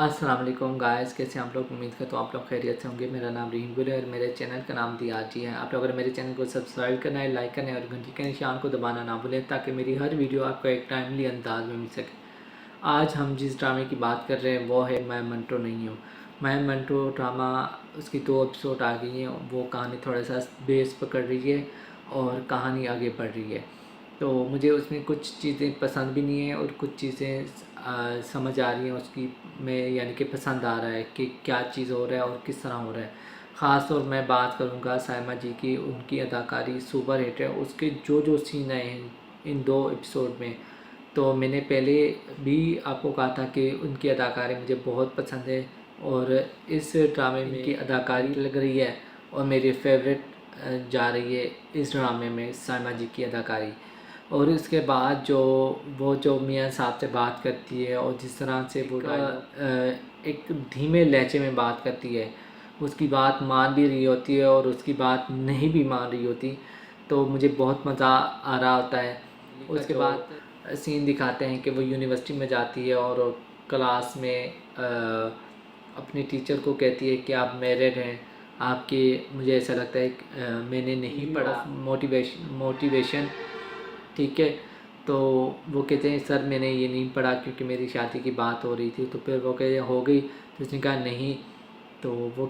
अस्सलाम वालेकुम गाइस, कैसे आप लोग। उम्मीद करता हूँ आप लोग खैरियत से होंगे। मेरा नाम रहीम गुल है और मेरे चैनल का नाम दियाजी है। आप लोग अगर मेरे चैनल को सब्सक्राइब करना है, लाइक करना है और घंटी के निशान को दबाना ना भूलें ताकि मेरी हर वीडियो आपको एक टाइमली अंदाज में मिल सके। आज हम जिस ड्रामे की बात कर रहे हैं वो है मैं मंटो नहीं हूँ। मैं मंटो ड्रामा, उसकी 2 एपिसोड आ गई हैं। वो कहानी थोड़ा सा बेस पकड़ रही है और कहानी आगे बढ़ रही है। तो मुझे उसमें कुछ चीज़ें पसंद भी नहीं है और कुछ चीज़ें समझ आ रही हैं उसकी में, यानी कि पसंद आ रहा है कि क्या चीज़ हो रहा है और किस तरह हो रहा है। ख़ास तौर मैं बात करूँगा सायमा जी की। उनकी अदाकारी सुपर हिट है। उसके जो जो सीन आए हैं इन 2 एपिसोड में, तो मैंने पहले भी आपको कहा था कि उनकी अदाकारी मुझे बहुत पसंद है और इस ड्रामे में की अदाकारी लग रही है और मेरी फेवरेट जा रही है इस ड्रामे में सायमा जी की अदाकारी। और इसके बाद जो मियाँ साहब से बात करती है और जिस तरह से वो एक धीमे लहजे में बात करती है, उसकी बात मान भी रही होती है और उसकी बात नहीं भी मान रही होती, तो मुझे बहुत मज़ा आ रहा होता है। उसके बाद सीन दिखाते हैं कि वो यूनिवर्सिटी में जाती है और क्लास में अपनी टीचर को कहती है कि आप मैरिड हैं, आपके मुझे ऐसा लगता है कि मैंने नहीं पढ़ा मोटिवेशन, ठीक है। तो वो कहते हैं सर मैंने ये नहीं पढ़ा क्योंकि मेरी शादी की बात हो रही थी। तो फिर वो कहते हो गई, तो उसने कहा नहीं। तो वो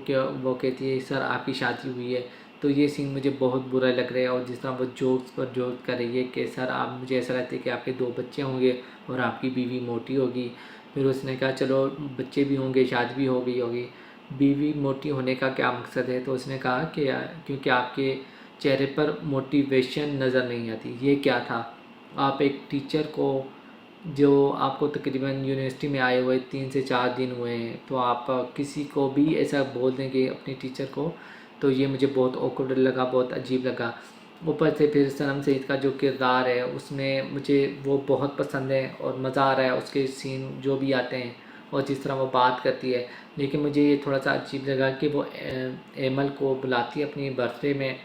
कहती है सर आपकी शादी हुई है। तो ये सीन मुझे बहुत बुरा लग रहा है और जिस तरह वो जोक्स पर जोक कर रही है कि सर आप, मुझे ऐसा लगता है कि आपके 2 बच्चे होंगे और आपकी बीवी मोटी होगी। फिर उसने कहा चलो बच्चे भी होंगे, शादी भी हो गई होगी, बीवी मोटी होने का क्या मकसद है। तो उसने कहा कि क्योंकि आपके चेहरे पर मोटिवेशन नज़र नहीं आती। ये क्या था, आप एक टीचर को, जो आपको तकरीबन यूनिवर्सिटी में आए हुए 3 से 4 दिन हुए हैं, तो आप किसी को भी ऐसा बोल देंगे अपनी टीचर को। तो ये मुझे बहुत ऑकवर्ड लगा, बहुत अजीब लगा। ऊपर से फिर सनम सईद का जो किरदार है उसमें मुझे वो बहुत पसंद है और मज़ा आ रहा है उसके सीन जो भी आते हैं और जिस तरह वो बात करती है। लेकिन मुझे ये थोड़ा सा अजीब लगा कि वो एमल को बुलाती है अपनी बर्थडे में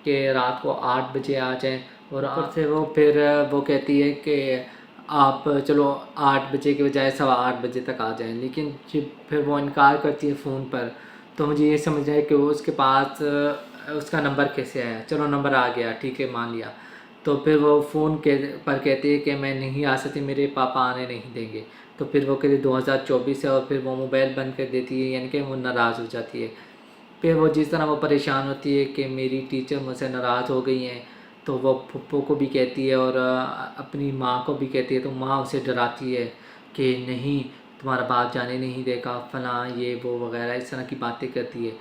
कि रात को 8 बजे आ जाएं और ऊपर से वो फिर वो कहती है कि आप चलो 8 बजे के बजाय 8:15 बजे तक आ जाएं। लेकिन जब फिर वो इनकार करती है फ़ोन पर, तो मुझे ये समझ आया कि वो उसके पास उसका नंबर कैसे आया। चलो नंबर आ गया, ठीक है, मान लिया। तो फिर वो फ़ोन के पर कहती है कि मैं नहीं आ सकती, मेरे पापा आने नहीं देंगे। तो फिर वो कहती 2024 है और फिर वो मोबाइल बंद कर देती है, यानी कि वो नाराज़ हो जाती है। फिर वो जिस तरह वो परेशान होती है कि मेरी टीचर मुझसे नाराज़ हो गई हैं, तो वो पप्पो को भी कहती है और अपनी माँ को भी कहती है। तो माँ उसे डराती है कि नहीं, तुम्हारा बाप जाने नहीं देगा, फलां ये वो वगैरह इस तरह की बातें करती है।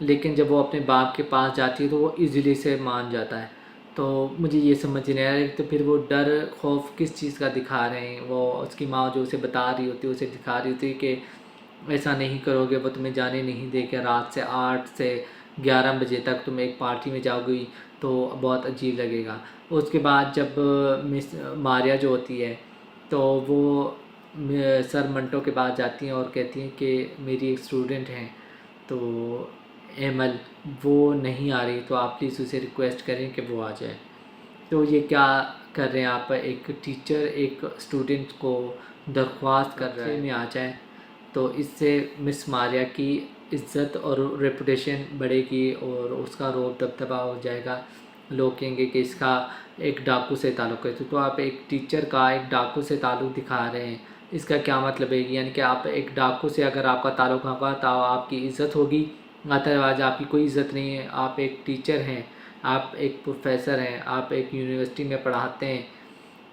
लेकिन जब वो अपने बाप के पास जाती है तो वो इजीली से मान जाता है। तो मुझे ये समझ नहीं आ रहा है तो फिर वो डर खौफ किस चीज़ का दिखा रहे हैं। वो उसकी माँ जो उसे बता रही होती है, उसे दिखा रही होती है कि ऐसा नहीं करोगे वो तुम्हें जाने नहीं देगा, रात से 8 से 11 बजे तक तुम एक पार्टी में जाओगी तो बहुत अजीब लगेगा। उसके बाद जब मिस मारिया जो होती है, तो वो सर मंटो के पास जाती हैं और कहती हैं कि मेरी एक स्टूडेंट हैं, तो एमल, वो नहीं आ रही, तो आप प्लीज़ उसे रिक्वेस्ट करें कि वो आ जाए। तो ये क्या कर रहे हैं आप, एक टीचर एक स्टूडेंट को दरख्वास्त कर रहे में आ जाए, तो इससे मिस मारिया की इज़्ज़त और रेपुटेशन बढ़ेगी और उसका रोब दबदबा हो जाएगा। लोग कहेंगे कि इसका एक डाकू से ताल्लुक़ है। तो आप एक टीचर का एक डाकू से ताल्लुक़ दिखा रहे हैं, इसका क्या मतलब है। यानी कि आप एक डाकू से अगर आपका ताल्लुक़ होगा तो आपकी इज़्ज़त होगी, अदरवाइज़ आपकी कोई इज़्ज़त नहीं है। आप एक टीचर हैं, आप एक प्रोफेसर हैं, आप एक यूनिवर्सिटी में पढ़ाते हैं,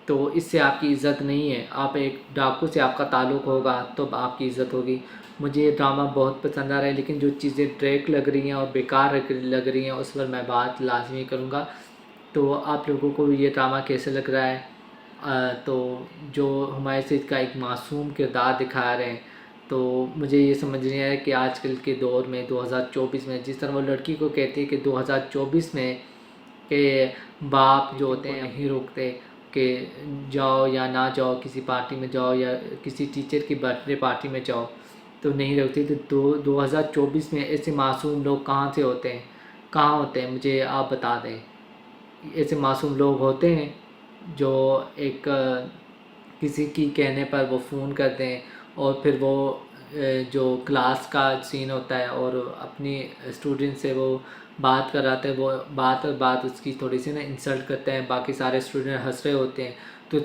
तो इससे आपकी इज़्ज़त नहीं है। आप एक डाकू से आपका ताल्लुक़ होगा तो आपकी इज़्ज़त होगी। मुझे ये ड्रामा बहुत पसंद आ रहा है, लेकिन जो चीज़ें ड्रैक लग रही हैं और बेकार लग रही हैं उस पर मैं बात लाजमी करूँगा। तो आप लोगों को ये ड्रामा कैसे लग रहा है। तो जो हुमायूं सईद का एक मासूम किरदार दिखा रहे हैं, तो मुझे ये समझ नहीं आया कि आजकल के दौर में 2024 में जिस तरह वो लड़की को कहती है कि 2024 में के बाप जो होते हैं नहीं रोकते कि जाओ या ना जाओ, किसी पार्टी में जाओ या किसी टीचर की बर्थडे पार्टी में जाओ, तो नहीं रोकती। तो 2024 में ऐसे मासूम लोग कहाँ से होते हैं, कहाँ होते हैं, मुझे आप बता दें। ऐसे मासूम लोग होते हैं जो एक किसी की कहने पर वो फ़ोन करते हैं और फिर वो जो क्लास का सीन होता है और अपनी स्टूडेंट से वो बात कर रहा था, वो बात उसकी थोड़ी सी ना इंसल्ट करते हैं, बाकी सारे स्टूडेंट हंस रहे होते हैं, तो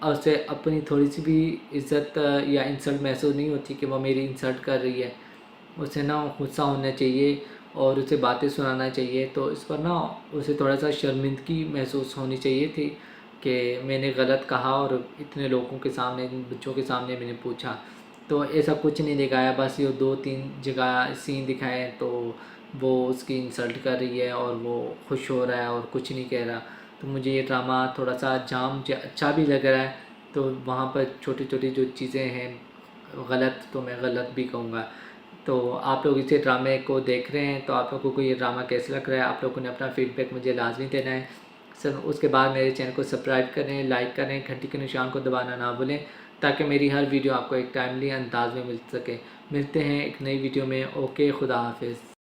उसे अपनी थोड़ी सी भी इज्जत या इंसल्ट महसूस नहीं होती कि वो मेरी इंसल्ट कर रही है। उसे ना गुस्सा होना चाहिए और उसे बातें सुनाना चाहिए। तो इस पर ना उसे थोड़ा सा शर्मिंदगी महसूस होनी चाहिए थी कि मैंने गलत कहा और इतने लोगों के सामने, इन बच्चों के सामने मैंने पूछा। तो ऐसा कुछ नहीं दिखाया, बस ये 2-3 जगह सीन दिखाए तो वो उसकी इंसल्ट कर रही है और वो खुश हो रहा है और कुछ नहीं कह रहा। तो मुझे ये ड्रामा थोड़ा सा अच्छा भी लग रहा है। तो वहाँ पर छोटी छोटी जो चीज़ें हैं गलत, तो मैं गलत भी कहूँगा। तो आप लोग इसे ड्रामे को देख रहे हैं तो आप लोगों को ये ड्रामा कैसा लग रहा है, आप लोगों ने अपना फीडबैक मुझे लाजमी देना है सर। उसके बाद मेरे चैनल को सब्सक्राइब करें, लाइक करें, घंटी के निशान को दबाना ना भूलें ताकि मेरी हर वीडियो आपको एक टाइमली अंदाज में मिल सके। मिलते हैं एक नई वीडियो में। ओके, खुदा हाफिज़।